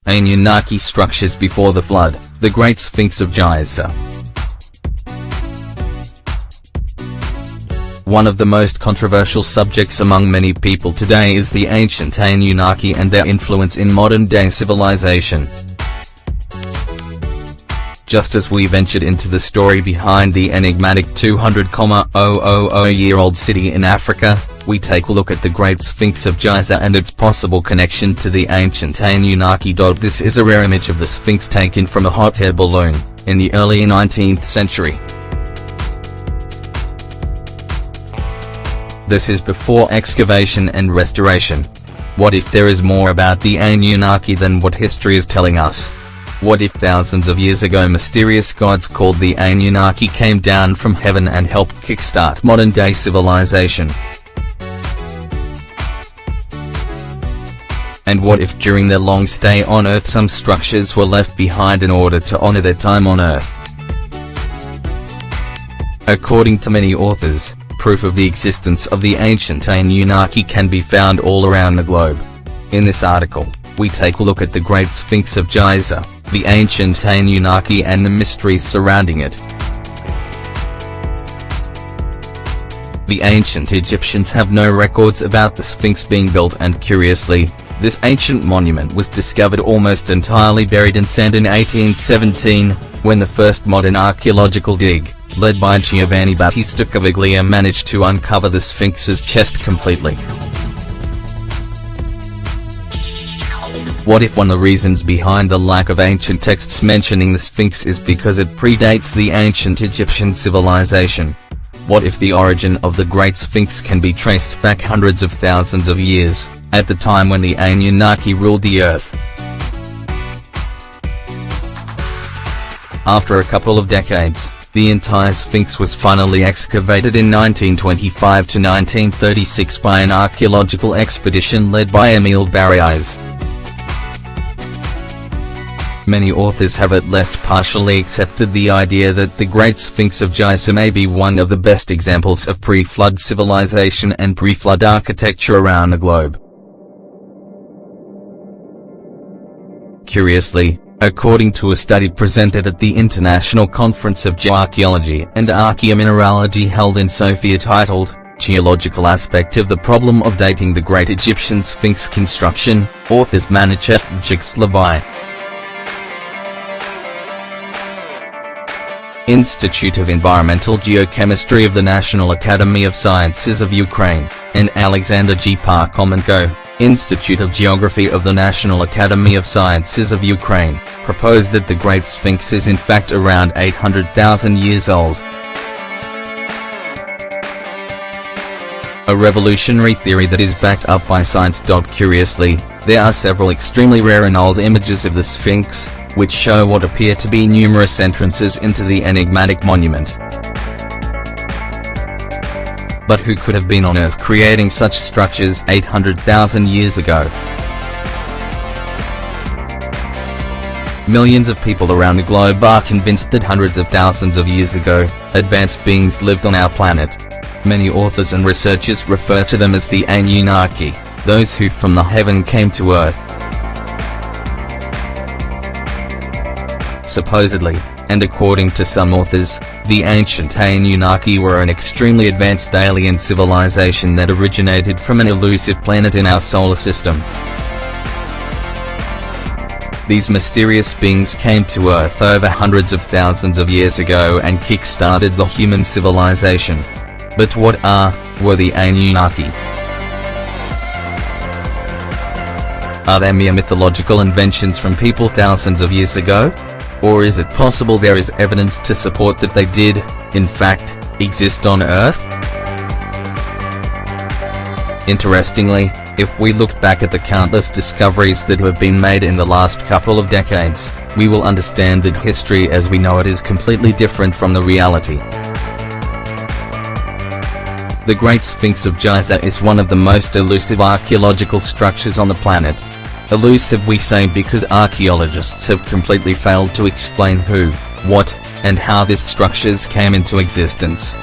Anunnaki structures before the flood, the Great Sphinx of Giza. One of the most controversial subjects among many people today is the ancient Anunnaki and their influence in modern-day civilization. Just as we ventured into the story behind the enigmatic 200,000-year-old city in Africa, we take a look at the Great Sphinx of Giza and its possible connection to the ancient Anunnaki. This is a rare image of the Sphinx taken from a hot air balloon, in the early 19th century. This is before excavation and restoration. What if there is more about the Anunnaki than what history is telling us? What if thousands of years ago mysterious gods called the Anunnaki came down from heaven and helped kickstart modern-day civilization? And what if during their long stay on Earth some structures were left behind in order to honor their time on Earth? According to many authors, proof of the existence of the ancient Anunnaki can be found all around the globe. In this article, we take a look at the Great Sphinx of Giza, the ancient Anunnaki and the mysteries surrounding it. The ancient Egyptians have no records about the Sphinx being built, and curiously, this ancient monument was discovered almost entirely buried in sand in 1817, when the first modern archaeological dig, led by Giovanni Battista Caviglia, managed to uncover the Sphinx's chest completely. What if one of the reasons behind the lack of ancient texts mentioning the Sphinx is because it predates the ancient Egyptian civilization? What if the origin of the Great Sphinx can be traced back hundreds of thousands of years, at the time when the Anunnaki ruled the earth? After a couple of decades, the entire Sphinx was finally excavated in 1925 to 1936 by an archaeological expedition led by Emile Barriais. Many authors have at least partially accepted the idea that the Great Sphinx of Giza may be one of the best examples of pre-flood civilization and pre-flood architecture around the globe. Curiously, according to a study presented at the International Conference of Geoarchaeology and Archaeomineralogy held in Sofia titled, Geological Aspect of the Problem of Dating the Great Egyptian Sphinx Construction, authors Manichev Jixlavai, Institute of Environmental Geochemistry of the National Academy of Sciences of Ukraine, and Alexander G. Parkhomenko, Institute of Geography of the National Academy of Sciences of Ukraine, proposed that the Great Sphinx is in fact around 800,000 years old. A revolutionary theory that is backed up by science. Curiously, there are several extremely rare and old images of the Sphinx, which show what appear to be numerous entrances into the enigmatic monument. But who could have been on Earth creating such structures 800,000 years ago? Millions of people around the globe are convinced that hundreds of thousands of years ago, advanced beings lived on our planet. Many authors and researchers refer to them as the Anunnaki, those who from the heaven came to Earth. Supposedly, and according to some authors, the ancient Anunnaki were an extremely advanced alien civilization that originated from an elusive planet in our solar system. These mysterious beings came to Earth over hundreds of thousands of years ago and kick-started the human civilization. But what were the Anunnaki? Are they mere mythological inventions from people thousands of years ago? Or is it possible there is evidence to support that they did, in fact, exist on Earth? Interestingly, if we look back at the countless discoveries that have been made in the last couple of decades, we will understand that history as we know it is completely different from the reality. The Great Sphinx of Giza is one of the most elusive archaeological structures on the planet. Elusive we say because archaeologists have completely failed to explain who, what, and how these structures came into existence.